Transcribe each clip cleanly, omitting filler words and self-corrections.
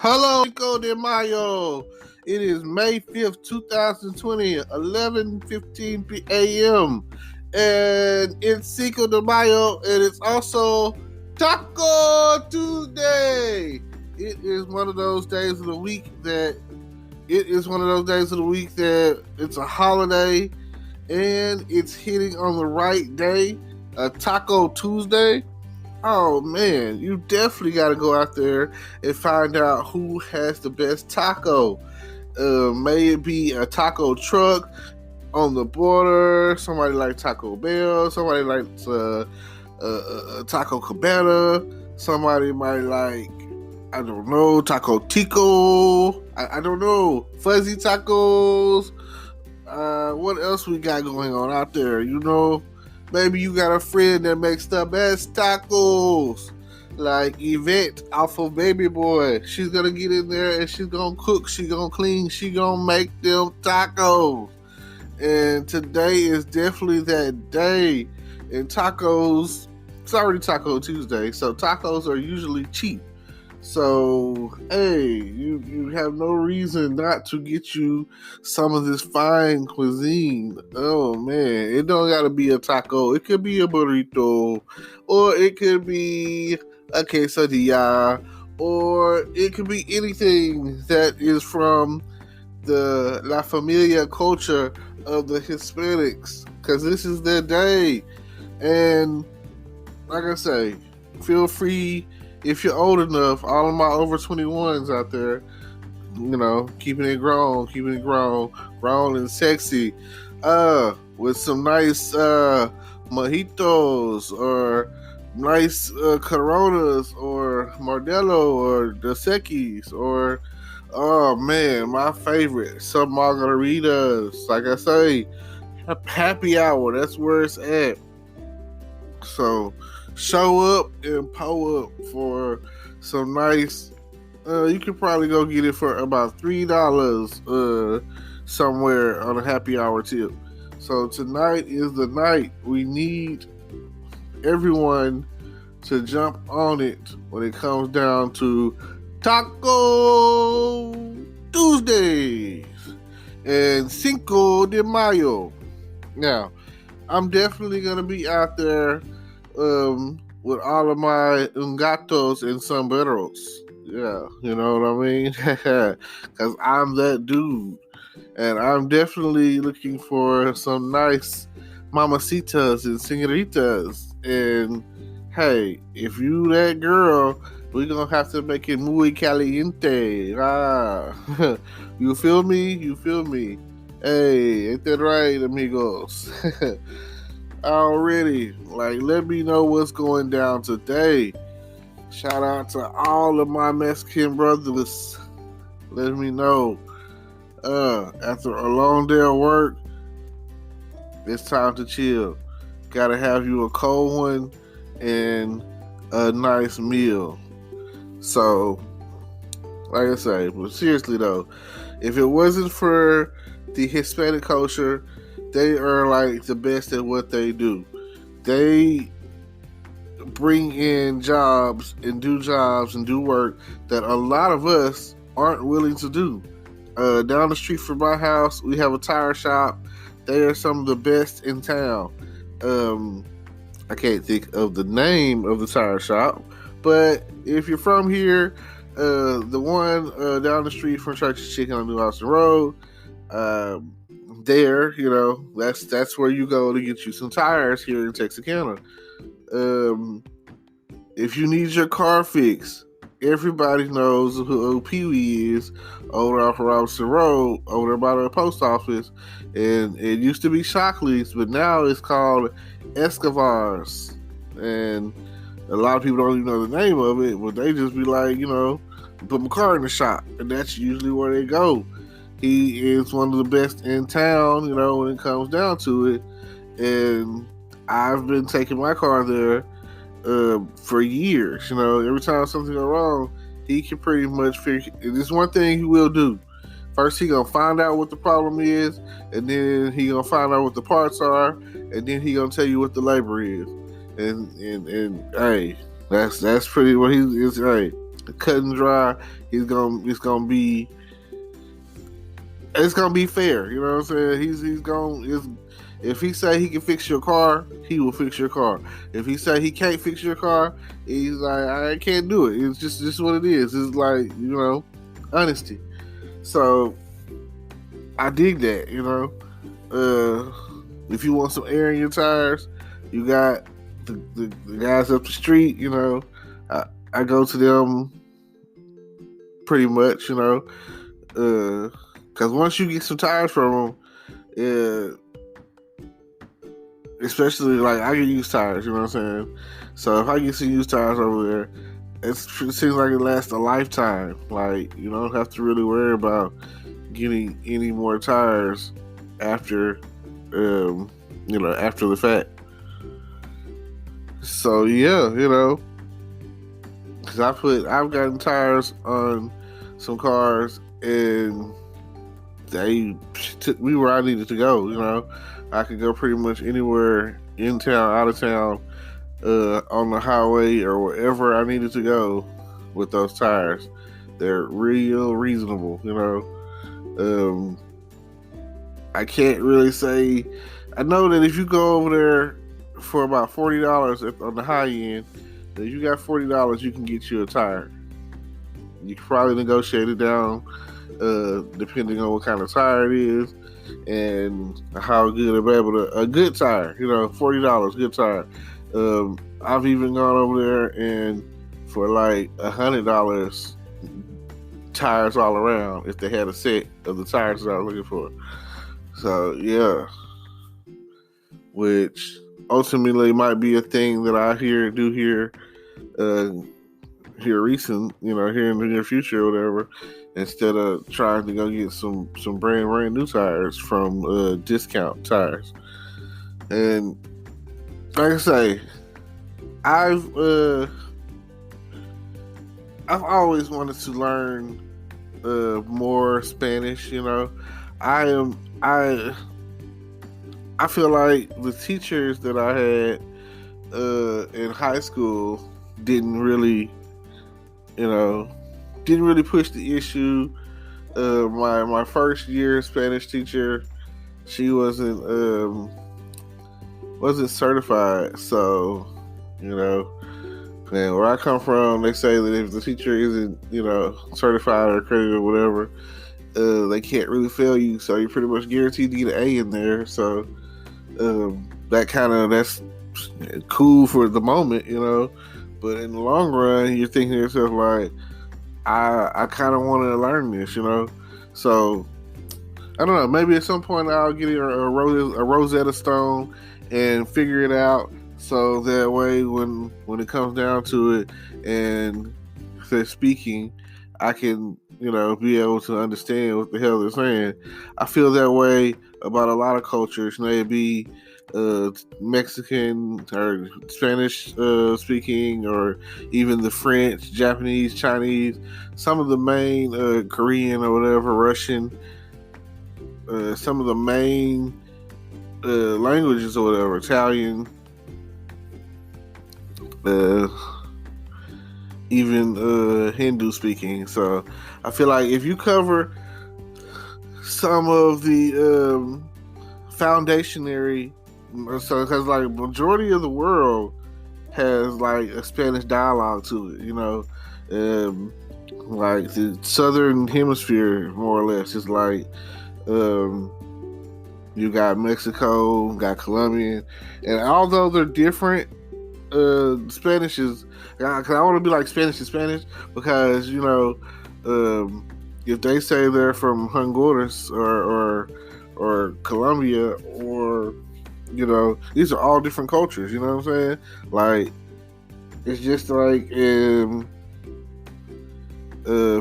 Hello, Cinco de Mayo. It is May 5th, 2020, 11:15 a.m. And it's Cinco de Mayo, and it's also Taco Tuesday. It is one of those days of the week that it's a holiday, and it's hitting on the right day, a Taco Tuesday. Oh man, you definitely got to go out there and find out who has the best taco. May it be a taco truck on the border, somebody like Taco Bell, somebody likes Taco Cabana, somebody might like, I don't know, Taco Tico, I don't know, Fuzzy Tacos. What else we got going on out there? Maybe you got a friend that makes the best tacos, like Yvette off of Baby Boy. She's gonna get in there and she's gonna cook, she's gonna clean, she's gonna make them tacos. And today is definitely that day. And tacos, it's already Taco Tuesday, so tacos are usually cheap. So, hey, you have no reason not to get you some of this fine cuisine. Oh, man. It don't got to be a taco. It could be a burrito, or it could be a quesadilla, or it could be anything that is from the La Familia culture of the Hispanics, because this is their day. And like I say, feel free. If you're old enough, all of my over 21s out there, keeping it grown and sexy, with some nice mojitos or nice Coronas or Modelo or Dos Equis or, oh man, my favorite, some margaritas. Like I say, happy hour, that's where it's at. So show up and pull up for some nice. You can probably go get it for about $3 somewhere on a happy hour tip. So tonight is the night. We need everyone to jump on it when it comes down to Taco Tuesdays and Cinco de Mayo. Now, I'm definitely gonna be out there with all of my gatos and sombreros. Yeah, you know what I mean? Because I'm that dude. And I'm definitely looking for some nice mamacitas and senoritas. And hey, if you that girl, we're going to have to make it muy caliente. You feel me? You feel me? Hey, ain't that right, amigos? Already, let me know what's going down today. Shout out to all of my Mexican brothers. Let me know. After a long day of work, it's time to chill. Gotta have you a cold one and a nice meal. So, like I say, but seriously though, if it wasn't for the Hispanic culture, they are like the best at what they do. They bring in jobs and do work that a lot of us aren't willing to do. Down the street from my house, we have a tire shop. They are some of the best in town. I can't think of the name of the tire shop, but if you're from here, the one down the street from Church's Chicken on New Austin Road, there, that's where you go to get you some tires here in Texarkana. If you need your car fixed, everybody knows who Pee-wee is over off of Robinson Road, over there by the post office. And it used to be Shockley's, but now it's called Escobar's. And a lot of people don't even know the name of it, but they just be like, put my car in the shop. And that's usually where they go. He is one of the best in town, when it comes down to it. And I've been taking my car there for years. Every time something goes wrong, he can pretty much figure. There's one thing he will do. First, he gonna find out what the problem is, and then he gonna find out what the parts are, and then he gonna tell you what the labor is. And hey, that's pretty what he is. Hey, cut and dry. It's gonna be fair. You know what I'm saying? If he say he can fix your car, he will fix your car. If he say he can't fix your car, he's like, I can't do it. It's just what it is. It's like, honesty. So I dig that. If you want some air in your tires, you got the guys up the street. I go to them pretty much. Because once you get some tires from them, especially like I can use tires, you know what I'm saying? So if I get some used tires over there, it seems like it lasts a lifetime. Like, you don't have to really worry about getting any more tires after the fact. So yeah, because I've gotten tires on some cars and they took me where I needed to go. I could go pretty much anywhere, in town, out of town, on the highway or wherever I needed to go with those tires. They're real reasonable. I can't really say. I know that if you go over there for about $40 on the high end, if you got $40, you can get you a tire. You can probably negotiate it down, depending on what kind of tire it is and how good a good tire. $40, good tire. I've even gone over there and for like $100 tires all around if they had a set of the tires that I was looking for. So yeah, which ultimately might be a thing that I do here recent, here in the near future or whatever, instead of trying to go get some brand new tires from discount tires. And like I say, I've always wanted to learn more Spanish. I feel like the teachers that I had in high school didn't really push the issue. My first year Spanish teacher, she wasn't certified. So, and where I come from, they say that if the teacher isn't, certified or accredited or whatever, they can't really fail you. So you're pretty much guaranteed to get an A in there. So that's cool for the moment, but in the long run, you're thinking to yourself like, I kind of want to learn this, So I don't know. Maybe at some point I'll get a Rosetta Stone and figure it out. So that way, when it comes down to it and they're speaking, I can be able to understand what the hell they're saying. I feel that way about a lot of cultures. Maybe Mexican or Spanish speaking, or even the French, Japanese, Chinese, some of the main Korean or whatever, Russian, some of the main languages or whatever, Italian, even Hindu speaking. So I feel like if you cover some of the foundationary, so because like majority of the world has like a Spanish dialogue to it, like the southern hemisphere more or less is like you got Mexico, got Colombian, and although they're different, Spanish is, because I want to be like Spanish is Spanish, because if they say they're from Honduras or Colombia, or these are all different cultures. You know what I'm saying? Like, it's just like if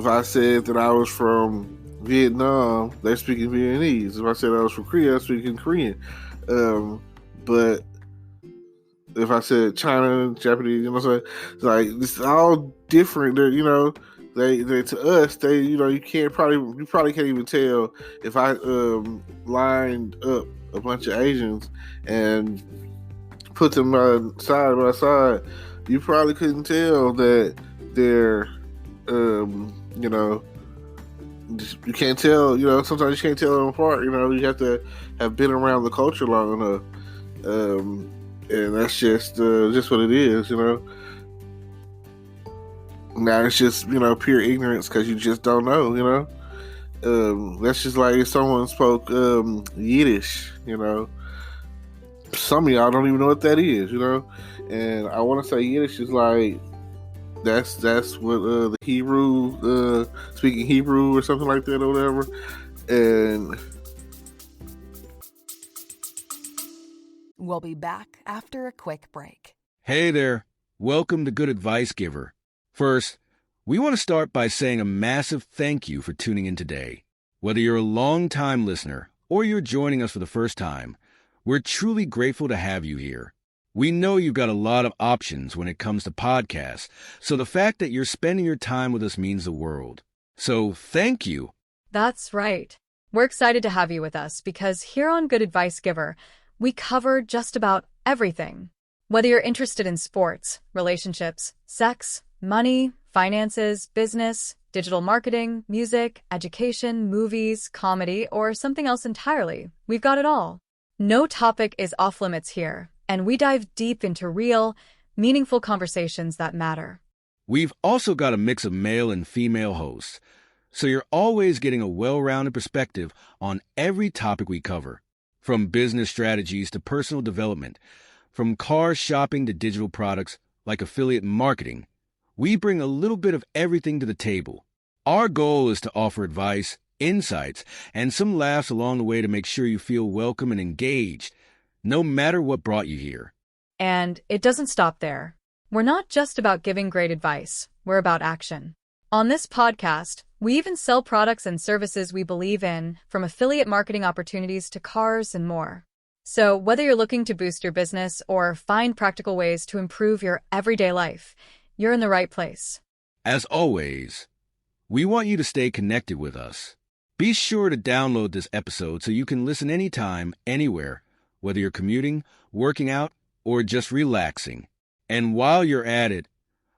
I said that I was from Vietnam, they're speaking Vietnamese. If I said I was from Korea, I'm speaking Korean. But if I said China, Japanese, you saying? It's like, it's all different. They're, they to us, you probably can't even tell if I lined up a bunch of Asians and put them side by side. You probably couldn't tell that they're You know, you can't tell. You know, sometimes you can't tell them apart. You know, you have to have been around the culture long enough, and that's just what it is. You know. Now it's just pure ignorance because you just don't know. You know, that's just like if someone spoke Yiddish. You know, some of y'all don't even know what that is. You know, and I want to say Yiddish is like that's what the Hebrew speaking Hebrew or something like that or whatever, and we'll be back after a quick break. Hey there, welcome to Good Advice Giver. First, we want to start by saying a massive thank you for tuning in today. Whether you're a long-time listener or you're joining us for the first time, we're truly grateful to have you here. We know you've got a lot of options when it comes to podcasts, so the fact that you're spending your time with us means the world. So thank you. That's right. We're excited to have you with us because here on Good Advice Giver, we cover just about everything. Whether you're interested in sports, relationships, sex, money, finances, business, digital marketing, music, education, movies, comedy, or something else entirely, we've got it all. No topic is off limits here, and we dive deep into real, meaningful conversations that matter. We've also got a mix of male and female hosts, so you're always getting a well-rounded perspective on every topic we cover, from business strategies to personal development, from car shopping to digital products like affiliate marketing. We bring a little bit of everything to the table. Our goal is to offer advice, insights, and some laughs along the way to make sure you feel welcome and engaged, no matter what brought you here. And it doesn't stop there. We're not just about giving great advice, we're about action. On this podcast, we even sell products and services we believe in, from affiliate marketing opportunities to cars and more. So whether you're looking to boost your business or find practical ways to improve your everyday life, you're in the right place. As always, we want you to stay connected with us. Be sure to download this episode so you can listen anytime, anywhere, whether you're commuting, working out, or just relaxing. And while you're at it,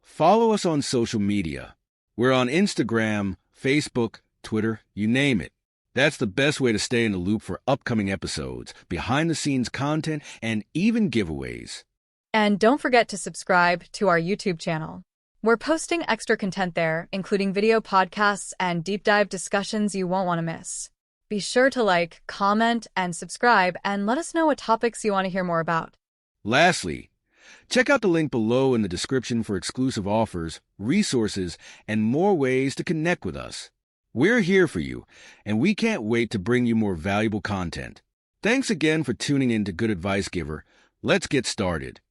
follow us on social media. We're on Instagram, Facebook, Twitter, you name it. That's the best way to stay in the loop for upcoming episodes, behind-the-scenes content, and even giveaways. And don't forget to subscribe to our YouTube channel. We're posting extra content there, including video podcasts and deep dive discussions you won't want to miss. Be sure to like, comment, and subscribe, and let us know what topics you want to hear more about. Lastly, check out the link below in the description for exclusive offers, resources, and more ways to connect with us. We're here for you, and we can't wait to bring you more valuable content. Thanks again for tuning in to Good Advice Giver. Let's get started.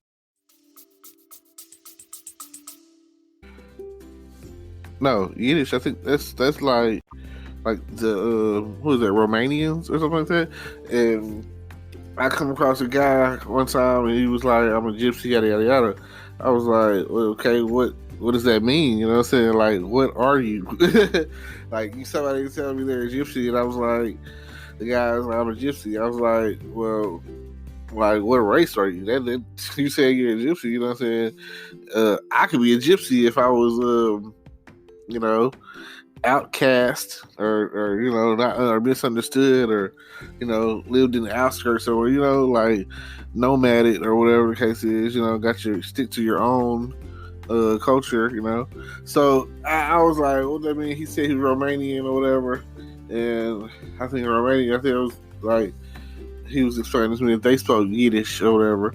No, Yiddish. I think that's like the who is that, Romanians or something like that. And I come across a guy one time and he was like, "I'm a gypsy, yada yada yada." I was like, well, "Okay, what does that mean?" You know what I'm saying? Like, what are you? Like, somebody tell me they're a gypsy, and I was like, the guy was like, "I'm a gypsy." I was like, "Well, like, what race are you?" That you say you're a gypsy. You know what I'm saying? I could be a gypsy if I was outcast or not or misunderstood, or lived in the outskirts, or like nomadic or whatever the case is. Got your stick to your own culture. So I was like, what does that mean? He said he's Romanian or whatever, and I think Romanian, I think it was like he was explaining to me that they spoke Yiddish or whatever,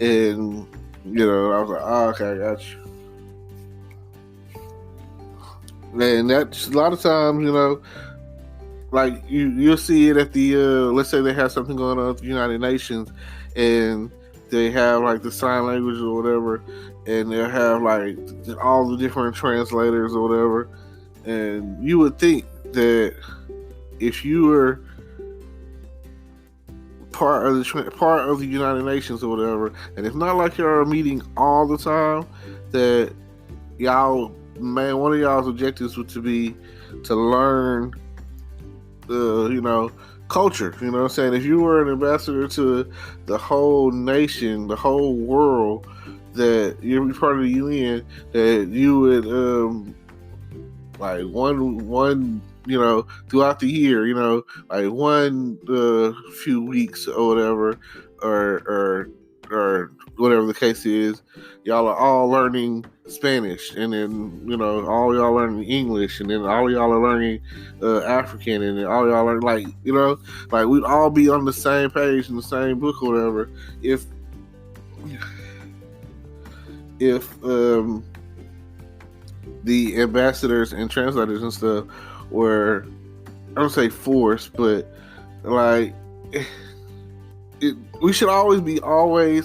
and I was like, oh, okay, I got you. And that's a lot of times, like you'll see it at the let's say they have something going on at the United Nations, and they have like the sign language or whatever, and they'll have like all the different translators or whatever. And you would think that if you were part of the United Nations or whatever, and it's not like you're meeting all the time, that y'all, man, one of y'all's objectives would to be to learn, culture. You know what I'm saying? If you were an ambassador to the whole nation, the whole world, that you're part of the UN, that you would like one throughout the year, like one few weeks or whatever, or whatever the case is, y'all are all learning Spanish, and then all y'all learning English, and then all y'all are learning African, and then all y'all are like we'd all be on the same page in the same book or whatever. If the ambassadors and translators and stuff were, I don't say forced, but like we should always be learning.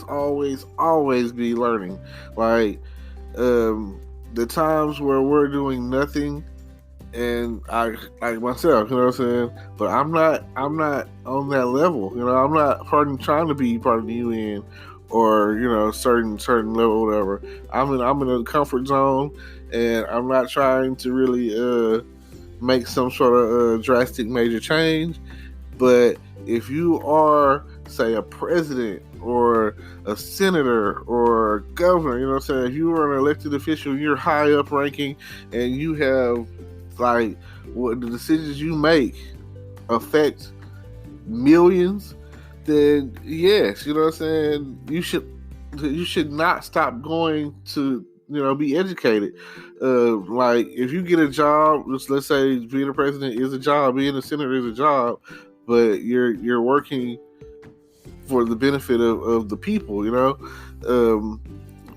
Like the times where we're doing nothing, and I like myself, you know what I'm saying? But I'm not on that level. I'm not trying to be part of the UN or certain level, whatever. I'm in a comfort zone, and I'm not trying to really make some sort of drastic major change. But if you are, say, a president or a senator or a governor, you know what I'm saying? If you are an elected official, you're high up ranking, and you have like what the decisions you make affect millions, then yes, you know what I'm saying? You should not stop going to be educated. Like if you get a job, let's say being a president is a job, being a senator is a job, but you're working for the benefit of the people,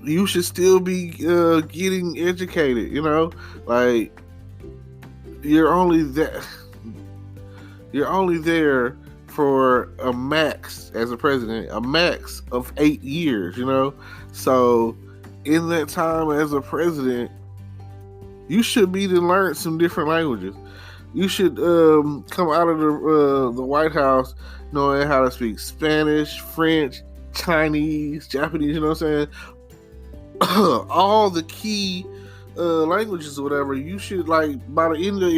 you should still be getting educated, like you're only there for a max, as a president, a max of 8 years, so in that time as a president, you should be to learn some different languages. You should come out of the White House knowing how to speak Spanish, French, Chinese, Japanese, you know what I'm saying? All the key languages or whatever. You should, like, by the end of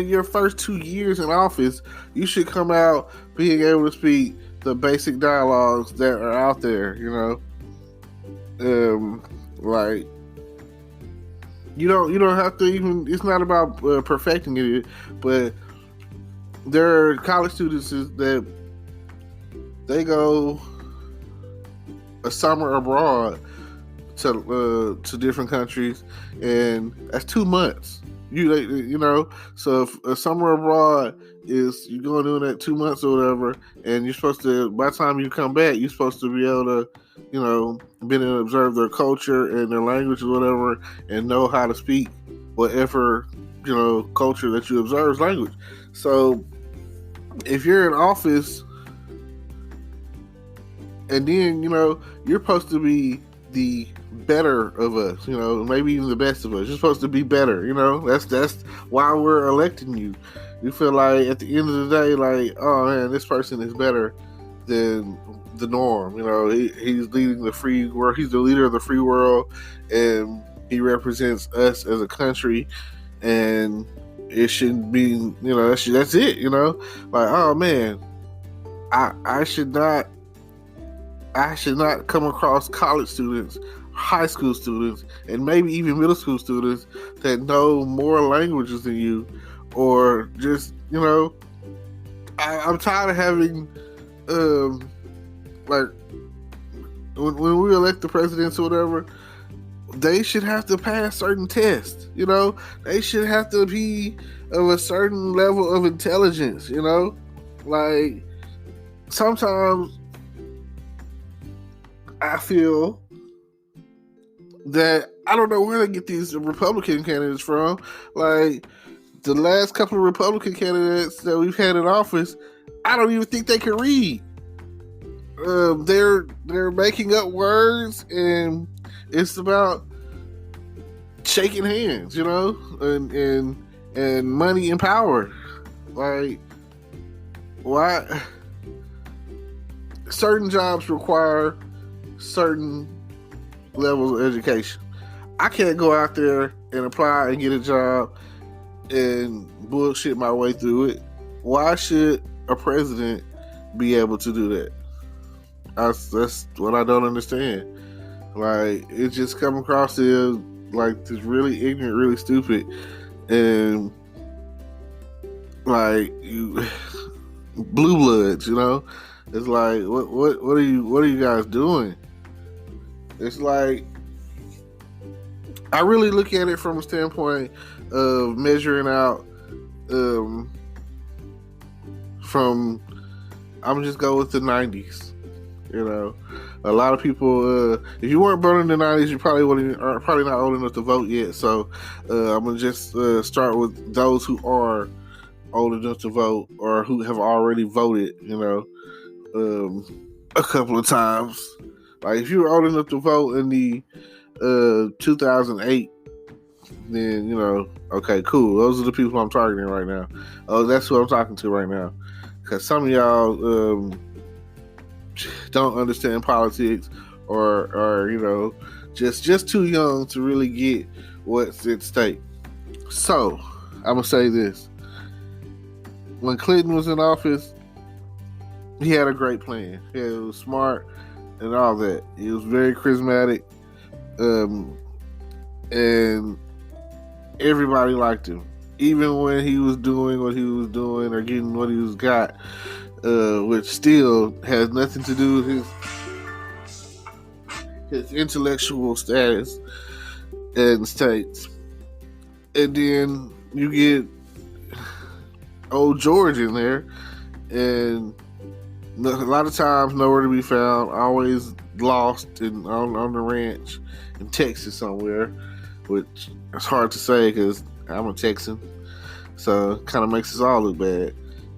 your first 2 years in office, you should come out being able to speak the basic dialogues that are out there, like you don't have to even. It's not about perfecting it, but there are college students that they go a summer abroad to different countries, and that's 2 months. So if a summer abroad is you're going doing that 2 months or whatever, and you're supposed to, by the time you come back, you're supposed to be able to, be able to observe their culture and their language or whatever, and know how to speak whatever culture that you observe language. So if you're in office, and then you're supposed to be the better of us, maybe even the best of us. You're supposed to be better, that's why we're electing you. You feel like at the end of the day, like, oh man, this person is better than the norm. He's leading the free world. He's the leader of the free world, and he represents us as a country, and it shouldn't be, that's it, like, oh man, I should not come across college students, high school students, and maybe even middle school students that know more languages than you, or just, I'm tired of having, like, when we elect the presidents or whatever, they should have to pass certain tests, they should have to be of a certain level of intelligence, like, sometimes I feel that I don't know where they get these Republican candidates from. Like, the last couple of Republican candidates that we've had in office, I don't even think they can read. They're making up words, and it's about shaking hands, and money and power. Like, why? Certain jobs require certain levels of education. I can't go out there and apply and get a job and bullshit my way through it. Why should a president be able to do that? That's what I don't understand. Like, it just come across as like this really ignorant, really stupid, and like you blue bloods, you know. It's like what are you guys doing? It's like, I really look at it from a standpoint of measuring out from, I'm just go with the 90s. You know, a lot of people, if you weren't born in the 90s, you are probably not old enough to vote yet. So I'm gonna just start with those who are old enough to vote or who have already voted. You know, a couple of times. Like, if you were old enough to vote in the 2008, then, you know, okay, cool. Those are the people I'm targeting right now. Oh, that's who I'm talking to right now. Because some of y'all don't understand politics, or you know, just too young to really get what's at stake. So I'm gonna say this: when Clinton was in office, he had a great plan. He was smart and all that. He was very charismatic, and everybody liked him, even when he was doing what he was doing or getting what he was got, which still has nothing to do with his intellectual status and states. And then you get old George in there, and a lot of times nowhere to be found, always lost on the ranch in Texas somewhere, which is hard to say because I'm a Texan, so it kind of makes us all look bad.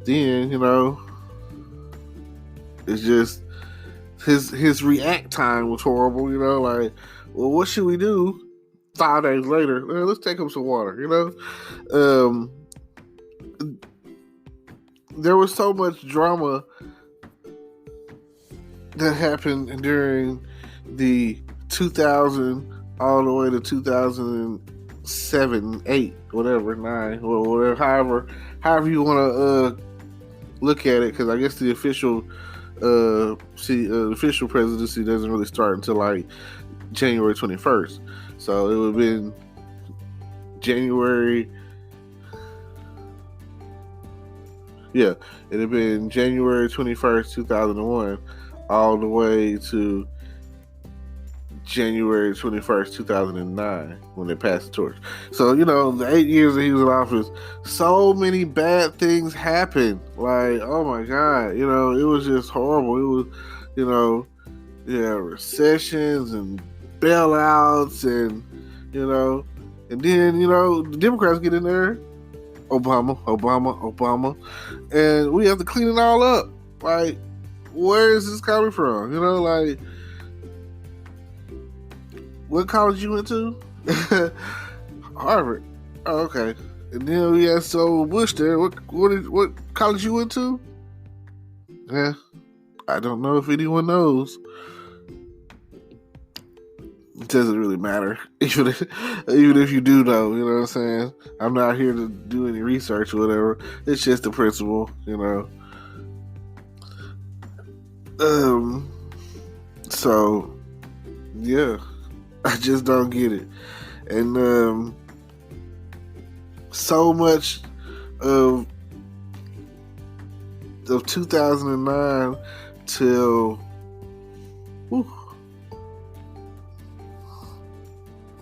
Then, you know, it's just his react time was horrible. You know, like, well, what should we do? 5 days later, let's take him some water. You know, there was so much drama that happened during the 2000 all the way to 2007, 8, whatever, 9, or whatever, however you want to look at it, because I guess the official official presidency doesn't really start until like January 21st. So it would have been January. Yeah, it had been January 21st, 2001, all the way to January 21st, 2009, when they passed the torch. So, you know, the 8 years that he was in office, so many bad things happened. Like, oh my God, you know, it was just horrible. It was, you know, yeah, recessions and bailouts, and, you know, and then, you know, the Democrats get in there, Obama, and we have to clean it all up. Like, where is this coming from? You know, like, what college you went to? Harvard. Oh, okay. And then we had Bush there. What college you went to? Yeah, I don't know if anyone knows. It doesn't really matter, even if you do know. You know what I'm saying? I'm not here to do any research or whatever. It's just the principle, you know. So yeah, I just don't get it. And so much of 2009 till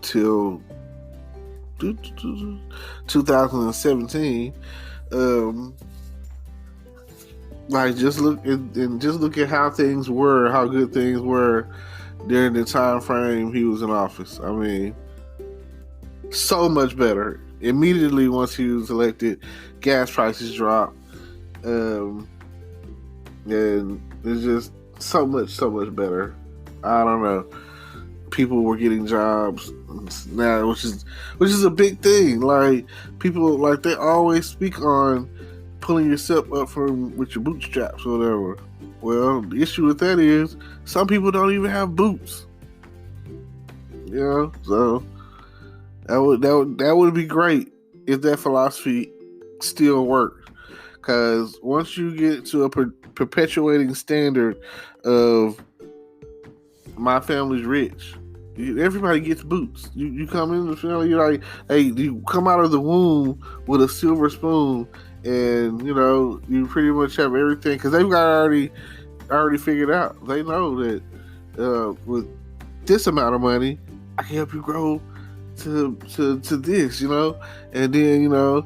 2017, like, just look at how things were, how good things were during the time frame he was in office. I mean, so much better. Immediately once he was elected, gas prices dropped, and it's just so much better. I don't know. People were getting jobs now, which is a big thing. Like, people, like, they always speak on pulling yourself up with your bootstraps or whatever. Well, the issue with that is some people don't even have boots. You know, so that would be great if that philosophy still worked. Because once you get to a perpetuating standard of my family's rich, Everybody gets boots. You come in the family, you're like, hey, you come out of the womb with a silver spoon, and you pretty much have everything because they've got already figured out. They know that with this amount of money, I can help you grow to this, and then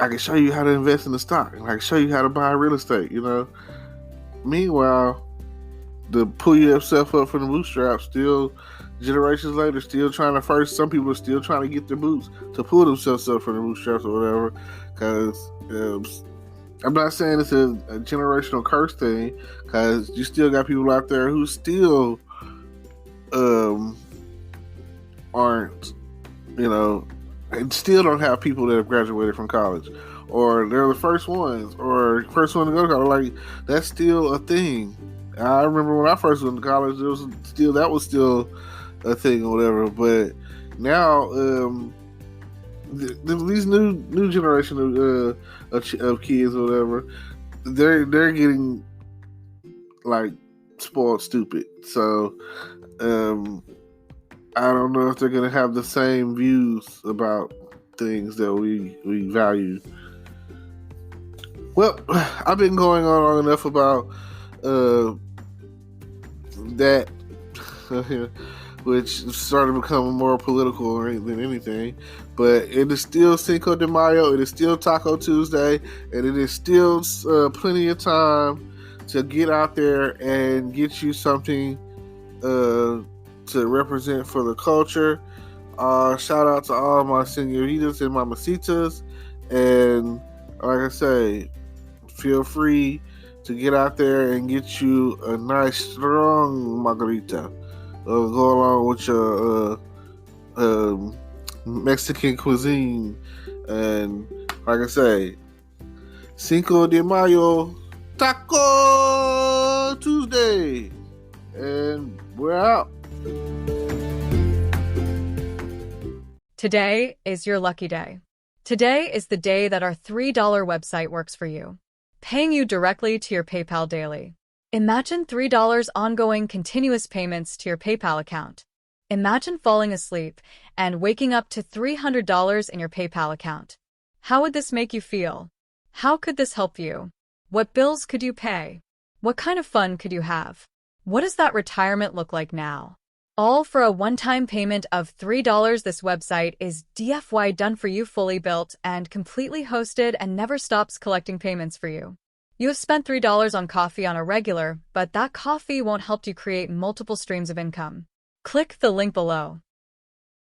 I can show you how to invest in the stock, and I can show you how to buy real estate, Meanwhile, to pull yourself up from the bootstraps, still generations later, still trying to some people are still trying to get their boots to pull themselves up from the bootstraps or whatever. Because I'm not saying it's a generational curse thing, because you still got people out there who still aren't, and still don't have people that have graduated from college, or they're the first ones, or first one to go to college. Like, that's still a thing. I remember when I first went to college, that was still a thing or whatever. But now, these new generation of kids or whatever, they're getting like spoiled stupid. So I don't know if they're gonna have the same views about things that we value. Well, I've been going on long enough about that, which started becoming more political than anything. But it is still Cinco de Mayo. It is still Taco Tuesday, and it is still plenty of time to get out there and get you something to represent for the culture. Shout out to all my senoritas and mamacitas, and like I say, feel free to get out there and get you a nice strong margarita. Go along with your Mexican cuisine. And like I say, Cinco de Mayo, Taco Tuesday. And we're out. Today is your lucky day. Today is the day that our $3 website works for you, paying you directly to your PayPal daily. Imagine $3 ongoing continuous payments to your PayPal account. Imagine falling asleep and waking up to $300 in your PayPal account. How would this make you feel? How could this help you? What bills could you pay? What kind of fun could you have? What does that retirement look like now? All for a one-time payment of $3. This website is DFY done for you, fully built and completely hosted, and never stops collecting payments for you. You have spent $3 on coffee on a regular, but that coffee won't help you create multiple streams of income. Click the link below.